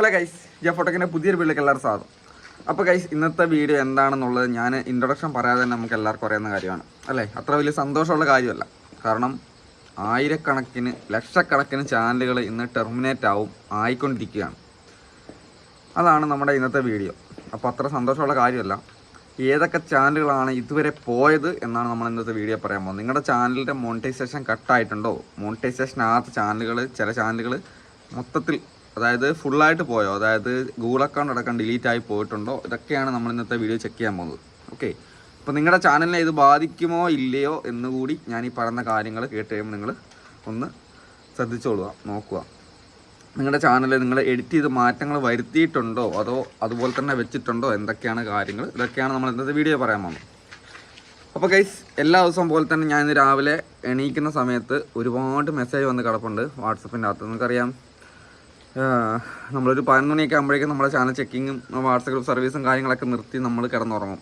Hello guys, ജഫോട്ടക്കിൻ്റെ പുതിയൊരു വീട്ടിലേക്ക് എല്ലാവരും സ്വാഗതം. അപ്പോൾ ഗൈസ്, ഇന്നത്തെ വീഡിയോ എന്താണെന്നുള്ളത് ഞാൻ ഇൻട്രൊഡക്ഷൻ പറയാതെ തന്നെ നമുക്ക് എല്ലാവർക്കും അറിയാവുന്ന കാര്യമാണ് അല്ലേ. അത്ര വലിയ സന്തോഷമുള്ള കാര്യമല്ല. കാരണം ആയിരക്കണക്കിന് ലക്ഷക്കണക്കിന് ചാനലുകൾ ഇന്ന് ടെർമിനേറ്റ് ആയിക്കൊണ്ടിരിക്കുകയാണ്. അതാണ് നമ്മുടെ ഇന്നത്തെ വീഡിയോ. അപ്പോൾ അത്ര സന്തോഷമുള്ള കാര്യമല്ല. ഏതൊക്കെ ചാനലുകളാണ് ഇതുവരെ പോയത് എന്നാണ് നമ്മൾ ഇന്നത്തെ വീഡിയോ പറയാൻ പോകുന്നത്. നിങ്ങളുടെ ചാനലിൻ്റെ മോണിറ്റൈസേഷൻ കട്ടായിട്ടുണ്ടോ? മോണിറ്റൈസേഷനകത്ത് ചില ചാനലുകൾ മൊത്തത്തിൽ, അതായത് ഫുള്ളായിട്ട് പോയോ, അതായത് ഗൂഗിൾ അക്കൗണ്ട് അടക്കം ഡിലീറ്റ് ആയി പോയിട്ടുണ്ടോ? ഇതൊക്കെയാണ് നമ്മൾ ഇന്നത്തെ വീഡിയോ ചെക്ക് ചെയ്യാൻ പോകുന്നത്. ഓക്കെ, അപ്പോൾ നിങ്ങളുടെ ചാനലിനെ ഇത് ബാധിക്കുമോ ഇല്ലയോ എന്നുകൂടി ഞാൻ ഈ പറയുന്ന കാര്യങ്ങൾ കേട്ട് കഴിയുമ്പോൾ നിങ്ങൾ ഒന്ന് ശ്രദ്ധിച്ചോളുക, നോക്കുക. നിങ്ങളുടെ ചാനൽ നിങ്ങൾ എഡിറ്റ് ചെയ്ത് മാറ്റങ്ങൾ വരുത്തിയിട്ടുണ്ടോ, അതോ അതുപോലെ തന്നെ വെച്ചിട്ടുണ്ടോ, എന്തൊക്കെയാണ് കാര്യങ്ങൾ, ഇതൊക്കെയാണ് നമ്മൾ ഇന്നത്തെ വീഡിയോ പറയാൻ പോകുന്നത്. അപ്പോൾ ഗൈസ്, എല്ലാ ദിവസവും പോലെ തന്നെ ഞാൻ ഇന്ന് രാവിലെ എണീക്കുന്ന സമയത്ത് ഒരുപാട് മെസ്സേജ് വന്ന് കിടപ്പുണ്ട് വാട്സപ്പിൻ്റെ അകത്ത്. നിങ്ങൾക്കറിയാം, നമ്മളൊരു 11 മണിയൊക്കെ ആകുമ്പോഴേക്കും നമ്മുടെ ചാനൽ ചെക്കിങ്ങും വാട്സപ്പ് ഗ്രൂപ്പ് സർവീസും കാര്യങ്ങളൊക്കെ നിർത്തി നമ്മൾ കിടന്നുറങ്ങും.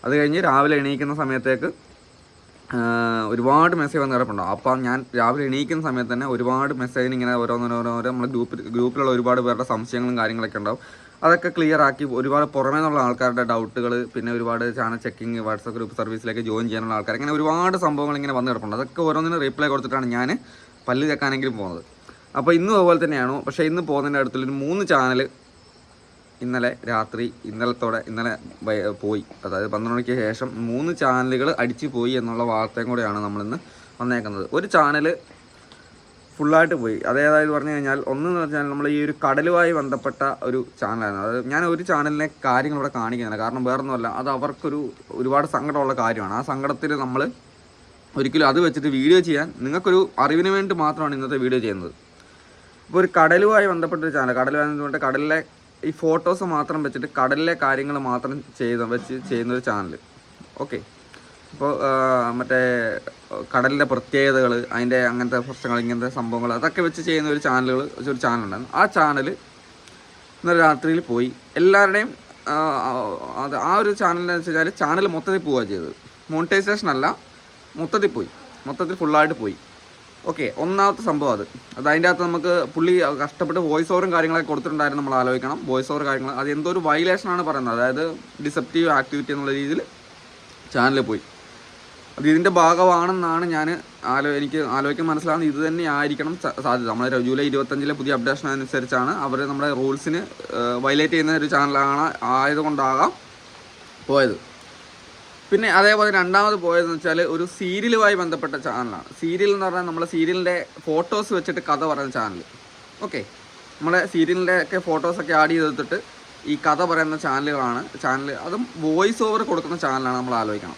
അത് കഴിഞ്ഞ് രാവിലെ എണീക്കുന്ന സമയത്തേക്ക് ഒരുപാട് മെസ്സേജ് വന്ന് കിടപ്പുണ്ടാവും. അപ്പം ഞാൻ രാവിലെ എണീക്കുന്ന സമയത്ത് തന്നെ ഒരുപാട് മെസ്സേജിന് ഇങ്ങനെ ഓരോന്നോരോ നമ്മൾ ഗ്രൂപ്പിലുള്ള ഒരുപാട് പേരുടെ സംശയങ്ങളും കാര്യങ്ങളൊക്കെ ഉണ്ടാവും. അതൊക്കെ ക്ലിയർ ആക്കി ഒരുപാട് പുറമേ നിന്നുള്ള ആൾക്കാരുടെ ഡൗട്ടുകൾ, പിന്നെ ഒരുപാട് ചാനൽ ചെക്കിങ്, വാട്സപ്പ് ഗ്രൂപ്പ് സർവീസിലേക്ക് ജോയിൻ ചെയ്യാനുള്ള ആൾക്കാർ, ഇങ്ങനെ ഒരുപാട് സംഭവങ്ങൾ ഇങ്ങനെ വന്ന് കിടപ്പുണ്ട്. അതൊക്കെ ഓരോന്നിനും റീപ്ലൈ കൊടുത്തിട്ടാണ് ഞാൻ പല്ല് ചെക്കാനെങ്കിലും പോകുന്നത്. അപ്പോൾ ഇന്നും അതുപോലെ തന്നെയാണോ? പക്ഷേ ഇന്ന് പോകുന്നതിൻ്റെ അടുത്തുള്ളൊരു 3 ചാനൽ ഇന്നലെ പോയി. അതായത് 12 മണിക്ക് ശേഷം 3 ചാനലുകൾ അടിച്ചു പോയി എന്നുള്ള വാർത്തയും കൂടെയാണ് നമ്മളിന്ന് വന്നേക്കുന്നത്. ഒരു ചാനൽ ഫുള്ളായിട്ട് പോയി. അതേതായത് പറഞ്ഞു കഴിഞ്ഞാൽ, ഒന്നെന്ന് പറഞ്ഞാൽ നമ്മൾ ഈ ഒരു കടലുമായി ബന്ധപ്പെട്ട ഒരു ചാനലായിരുന്നു. അതായത് ഞാൻ ഒരു ചാനലിനെ കാര്യങ്ങളിവിടെ കാണിക്കുന്നില്ല, കാരണം വേറൊന്നുമല്ല, അത് അവർക്കൊരു ഒരുപാട് സങ്കടമുള്ള കാര്യമാണ്. ആ സങ്കടത്തിൽ നമ്മൾ ഒരിക്കലും അത് വെച്ചിട്ട് വീഡിയോ ചെയ്യാൻ, നിങ്ങൾക്കൊരു അറിവിന് വേണ്ടി മാത്രമാണ് ഇന്നത്തെ വീഡിയോ ചെയ്യുന്നത്. ഇപ്പോൾ ഒരു കടലുമായി ബന്ധപ്പെട്ടൊരു ചാനൽ, കടലുമായി ബന്ധപ്പെട്ട് കടലിലെ ഈ ഫോട്ടോസ് മാത്രം വെച്ചിട്ട് കടലിലെ കാര്യങ്ങൾ മാത്രം ചെയ്യുന്നൊരു ചാനൽ. ഓക്കെ, ഇപ്പോൾ മറ്റേ കടലിൻ്റെ പ്രത്യേകതകൾ, അതിൻ്റെ അങ്ങനത്തെ പ്രശ്നങ്ങൾ, ഇങ്ങനത്തെ സംഭവങ്ങൾ, അതൊക്കെ വെച്ച് ചെയ്യുന്ന ഒരു ചാനലുണ്ടായിരുന്നു. ആ ചാനൽ ഇന്നലെ രാത്രിയിൽ പോയി. എല്ലാവരുടെയും ആ ഒരു ചാനലിനെ വെച്ച് കഴിഞ്ഞാൽ ചാനൽ മൊത്തത്തിൽ പോവുക ചെയ്തത്. മോണിറ്റൈസേഷൻ അല്ല, മൊത്തത്തിൽ ഫുള്ളായിട്ട് പോയി. ഓക്കെ, ഒന്നാമത്തെ സംഭവം അത് അതിൻ്റെ അകത്ത് നമുക്ക് പുള്ളി കഷ്ടപ്പെട്ട് വോയിസ് ഓവറും കാര്യങ്ങളൊക്കെ കൊടുത്തിട്ടുണ്ടായിരുന്നു. നമ്മൾ ആലോചിക്കണം, വോയിസ് ഓവർ കാര്യങ്ങൾ അത് എന്തോ ഒരു വയലേഷനാണ് പറയുന്നത്. അതായത് ഡിസെപ്റ്റീവ് ആക്ടിവിറ്റി എന്നുള്ള രീതിയിൽ ചാനലിൽ പോയി. അത് ഇതിൻ്റെ ഭാഗമാണെന്നാണ് എനിക്ക് ആലോചിക്കാൻ മനസ്സിലാവുന്നത്. ഇത് തന്നെ ആയിരിക്കണം സാധ്യത. നമ്മുടെ ജൂലൈ 25 പുതിയ അപ്ഡേഷൻ അനുസരിച്ചാണ് അവർ നമ്മുടെ റൂൾസിന് വയലേറ്റ് ചെയ്യുന്ന ഒരു ചാനലാണ് ആയതുകൊണ്ടാകാം പോയത്. പിന്നെ അതേപോലെ രണ്ടാമത് പോയതെന്ന് വെച്ചാൽ ഒരു സീരിയലുമായി ബന്ധപ്പെട്ട ചാനലാണ്. സീരിയൽ എന്ന് പറഞ്ഞാൽ നമ്മളെ സീരിയലിൻ്റെ ഫോട്ടോസ് വെച്ചിട്ട് കഥ പറയുന്ന ചാനൽ. ഓക്കെ, നമ്മളെ സീരിയലിൻ്റെ ഒക്കെ ഫോട്ടോസൊക്കെ ആഡ് ചെയ്തിട്ട് ഈ കഥ പറയുന്ന ചാനൽ അതും വോയിസ് ഓവർ കൊടുക്കുന്ന ചാനലാണ്. നമ്മൾ ആലോചിക്കണം.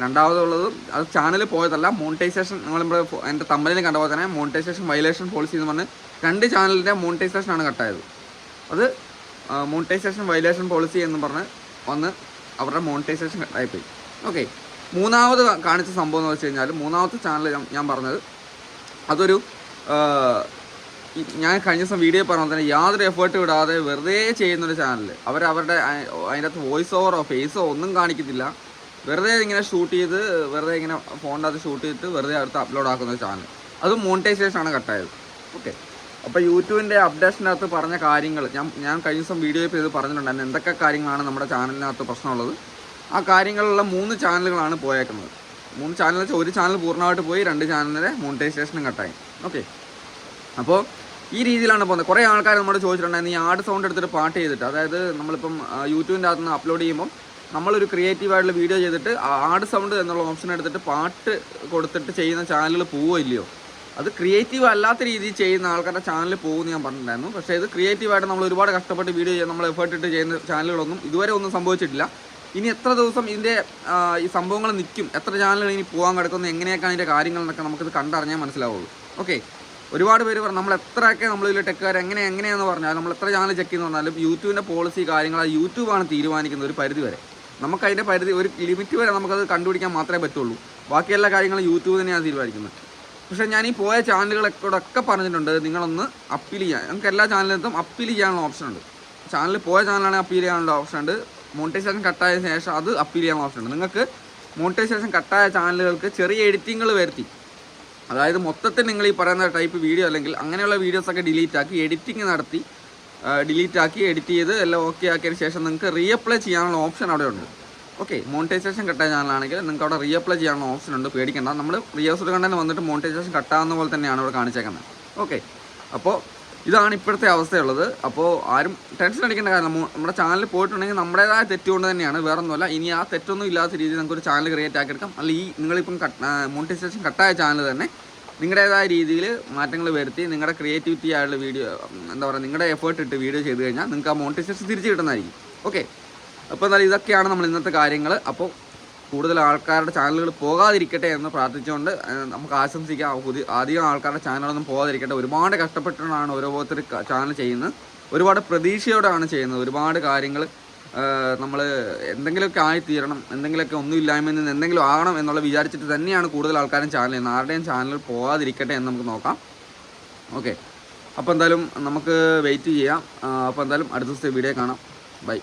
രണ്ടാമതുള്ളത് അത് ചാനൽ പോയതല്ല, മോണിറ്റൈസേഷൻ. നമ്മൾ എൻ്റെ തമ്പനിൽ കണ്ട പോലെ തന്നെ മോണിറ്റൈസേഷൻ വയലേഷൻ പോളിസി എന്ന് പറഞ്ഞ് 2 ചാനലിൻ്റെ മോണിറ്റൈസേഷനാണ് കട്ടായത്. അത് മോണിറ്റൈസേഷൻ വയലേഷൻ പോളിസി എന്ന് പറഞ്ഞ് വന്ന് അവരുടെ മോണിറ്റൈസേഷൻ കട്ടായിപ്പോയി. ഓക്കെ, മൂന്നാമത് കാണിച്ച സംഭവം എന്ന് വെച്ച് കഴിഞ്ഞാൽ, മൂന്നാമത്തെ ചാനൽ ഞാൻ പറഞ്ഞത് അതൊരു ഞാൻ കഴിഞ്ഞ ദിവസം വീഡിയോ പറഞ്ഞ തന്നെ യാതൊരു എഫേർട്ട് വിടാതെ വെറുതെ ചെയ്യുന്നൊരു ചാനൽ. അവരുടെ അതിൻ്റെ അകത്ത് വോയിസ് ഓവറോ ഫേസോ ഒന്നും കാണിക്കത്തില്ല. വെറുതെ ഇങ്ങനെ ഷൂട്ട് ചെയ്ത്, വെറുതെ ഇങ്ങനെ ഫോണിൻ്റെ അകത്ത് ഷൂട്ട് ചെയ്തിട്ട് വെറുതെ അടുത്ത് അപ്ലോഡ് ആക്കുന്ന ഒരു ചാനൽ. അതും മോണിറ്റൈസേഷനാണ് കട്ടായത്. ഓക്കെ, അപ്പോൾ യൂട്യൂബിൻ്റെ അപ്ഡേഷനകത്ത് പറഞ്ഞ കാര്യങ്ങൾ ഞാൻ കഴിഞ്ഞ ദിവസം വീഡിയോ ചെയ്ത് പറഞ്ഞിട്ടുണ്ടായിരുന്നു എന്തൊക്കെ കാര്യങ്ങളാണ് നമ്മുടെ ചാനലിനകത്ത് പ്രശ്നമുള്ളത്. ആ കാര്യങ്ങളിലുള്ള 3 ചാനലുകളാണ് പോയേക്കുന്നത്. 3 ചാനൽ വെച്ചാൽ ഒരു ചാനൽ പൂർണ്ണമായിട്ട് പോയി, 2 ചാനലിൻ്റെ മോണിറ്റൈസേഷനും കട്ടായി. ഓക്കെ, അപ്പോൾ ഈ രീതിയിലാണ് പോകുന്നത്. കുറേ ആൾക്കാർ നമ്മോട് ചോദിച്ചിട്ടുണ്ടായിരുന്നു, ഈ ആഡ് സൗണ്ട് എടുത്തിട്ട് പാട്ട് ചെയ്തിട്ട്, അതായത് നമ്മളിപ്പം യൂട്യൂബിൻ്റെ അകത്ത് നിന്ന് അപ്ലോഡ് ചെയ്യുമ്പം നമ്മളൊരു ക്രിയേറ്റീവായിട്ടുള്ള വീഡിയോ ചെയ്തിട്ട് ആഡ് സൗണ്ട് എന്നുള്ള ഓപ്ഷൻ എടുത്തിട്ട് പാട്ട് കൊടുത്തിട്ട് ചെയ്യുന്ന ചാനലുകൾ പോവോ ഇല്ലയോ? അത് ക്രിയേറ്റീവ് അല്ലാത്ത രീതിയിൽ ചെയ്യുന്ന ആൾക്കാരുടെ ചാനൽ പോകുമെന്ന് ഞാൻ പറഞ്ഞിട്ടുണ്ടായിരുന്നു. പക്ഷേ ഇത് ക്രിയേറ്റീവായിട്ട് നമ്മൾ ഒരുപാട് കഷ്ടപ്പെട്ട് വീഡിയോ ചെയ്യാൻ നമ്മൾ എഫേർട്ട് ഇട്ട് ചെയ്യുന്ന ചാനലുകളൊന്നും ഇതുവരെ ഒന്നും സംഭവിച്ചിട്ടില്ല. ഇനി എത്ര ദിവസം ഇതിൻ്റെ ഈ സംഭവങ്ങൾ നിൽക്കും, എത്ര ചാനലുകൾ ഇനി പോകാൻ കിടക്കുന്നു, എങ്ങനെയൊക്കെയാണ് ഇതിൻ്റെ കാര്യങ്ങളെന്നൊക്കെ നമുക്കിത് കണ്ടറിഞ്ഞാൽ മനസ്സിലാവുള്ളൂ. ഓക്കെ, ഒരുപാട് പേര് പറഞ്ഞു നമ്മൾ എത്രയൊക്കെ നമ്മളിതിൽ ടെക്കുകാർ എങ്ങനെയാണെന്ന് പറഞ്ഞാൽ, നമ്മൾ എത്ര ചാനൽ ചെക്ക് ചെയ്യുന്ന പറഞ്ഞാലും യൂട്യൂബിൻ്റെ പോളിസി കാര്യങ്ങൾ അത് യൂട്യൂബാണ് തീരുമാനിക്കുന്നത്. ഒരു പരിധി വരെ നമുക്കതിൻ്റെ ഒരു ലിമിറ്റ് വരെ നമുക്കത് കണ്ടുപിടിക്കാൻ മാത്രമേ പറ്റുള്ളൂ. ബാക്കി എല്ലാ കാര്യങ്ങളും യൂട്യൂബ് തന്നെയാണ് തീരുമാനിക്കുന്നത്. പക്ഷേ ഞാൻ ഈ പോയ ചാനലുകളൊക്കെ പറഞ്ഞിട്ടുണ്ട്, നിങ്ങളൊന്ന് അപ്പീൽ ചെയ്യാൻ. നമുക്ക് എല്ലാ ചാനലിനകത്തും അപ്പീൽ ചെയ്യാനുള്ള ഓപ്ഷൻ ഉണ്ട്. ചാനൽ പോയ ചാനലാണെങ്കിൽ അപ്പീൽ ചെയ്യാനുള്ള ഓപ്ഷൻ ഉണ്ട്. മോണിറ്റൈസേഷൻ കട്ടായ ശേഷം അത് അപ്പീൽ ചെയ്യാൻ ഓപ്ഷൻ ഉണ്ട്. നിങ്ങൾക്ക് മോണിറ്റൈസേഷൻ കട്ടായ ചാനലുകൾക്ക് ചെറിയ എഡിറ്റിങ്ങൾ വരുത്തി, അതായത് മൊത്തത്തിൽ നിങ്ങൾ ഈ പറയുന്ന ടൈപ്പ് വീഡിയോ അല്ലെങ്കിൽ അങ്ങനെയുള്ള വീഡിയോസൊക്കെ ഡിലീറ്റ് ആക്കി എഡിറ്റിംഗ് നടത്തി ഡിലീറ്റ് ആക്കി എഡിറ്റ് ചെയ്ത് എല്ലാം ഓക്കെ ആക്കിയതിന് ശേഷം നിങ്ങൾക്ക് റീഅപ്ലൈ ചെയ്യാനുള്ള ഓപ്ഷൻ അവിടെ ഉണ്ട്. ഓക്കെ, മോണിറ്റൈസേഷൻ കട്ടായ ചാനലാണെങ്കിൽ നിങ്ങൾക്ക് അവിടെ റീഅപ്ലൈ ചെയ്യാനുള്ള ഓപ്ഷൻ ഉണ്ട്, പേടിക്കേണ്ട. നമ്മൾ റീയൂസ്ഡ് കണ്ടന്റ് വന്നിട്ട് മോണിറ്റൈസേഷൻ കട്ടാകുന്ന പോലെ തന്നെയാണ് ഇവിടെ കാണിച്ചേക്കുന്നത്. ഓക്കെ, അപ്പോൾ ഇതാണ് ഇപ്പോഴത്തെ അവസ്ഥയുള്ളത്. അപ്പോൾ ആരും ടെൻഷൻ അടിക്കേണ്ട കാരണം നമ്മുടെ ചാനൽ പോയിട്ടുണ്ടെങ്കിൽ നമ്മുടേതായ തെറ്റുകൊണ്ട് തന്നെയാണ്, വേറെ ഒന്നുമല്ല. ഇനി ആ തെറ്റൊന്നും ഇല്ലാത്ത രീതിയിൽ നമുക്കൊരു ചാനൽ ക്രിയേറ്റ് ആക്കിയെടുക്കാം. അല്ല, ഈ നിങ്ങളിപ്പം മോണിറ്റൈസേഷൻ കട്ടായ ചാനൽ തന്നെ നിങ്ങളുടേതായ രീതിയിൽ മാറ്റങ്ങൾ വരുത്തി നിങ്ങളുടെ ക്രിയേറ്റിവിറ്റി ആയുള്ള വീഡിയോ, എന്താ പറയുക, നിങ്ങളുടെ എഫേർട്ട് ഇട്ട് വീഡിയോ ചെയ്ത് കഴിഞ്ഞാൽ നിങ്ങൾക്ക് ആ മോണിറ്റൈസേഷൻ തിരിച്ച് കിട്ടുന്നതായിരിക്കും. ഓക്കെ, അപ്പോൾ എന്തായാലും ഇതൊക്കെയാണ് നമ്മൾ ഇന്നത്തെ കാര്യങ്ങൾ. അപ്പോൾ കൂടുതൽ ആൾക്കാരുടെ ചാനലുകൾ പോകാതിരിക്കട്ടെ എന്ന് പ്രാർത്ഥിച്ചുകൊണ്ട് നമുക്ക് ആശംസിക്കാം. അധികം ആൾക്കാരുടെ ചാനലൊന്നും പോകാതിരിക്കട്ടെ. ഒരുപാട് കഷ്ടപ്പെട്ടാണ് ഓരോരുത്തർ ചാനൽ ചെയ്യുന്നത്, ഒരുപാട് പ്രതീക്ഷയോടെയാണ് ചെയ്യുന്നത്. ഒരുപാട് കാര്യങ്ങൾ നമ്മൾ എന്തെങ്കിലുമൊക്കെ ആയിത്തീരണം, എന്തെങ്കിലുമൊക്കെ ഒന്നുമില്ലായ്മയിൽ നിന്ന് എന്തെങ്കിലും ആകണം എന്നുള്ള വിചാരിച്ചിട്ട് തന്നെയാണ് കൂടുതൽ ആൾക്കാരും ചാനൽ ചെയ്യുന്നത്. ആരുടെയും ചാനൽ പോകാതിരിക്കട്ടെ എന്ന് നമുക്ക് നോക്കാം. ഓക്കെ, അപ്പോൾ എന്തായാലും നമുക്ക് വെയിറ്റ് ചെയ്യാം. അപ്പോൾ എന്തായാലും അടുത്ത ദിവസത്തെ വീഡിയോ കാണാം. ബൈ.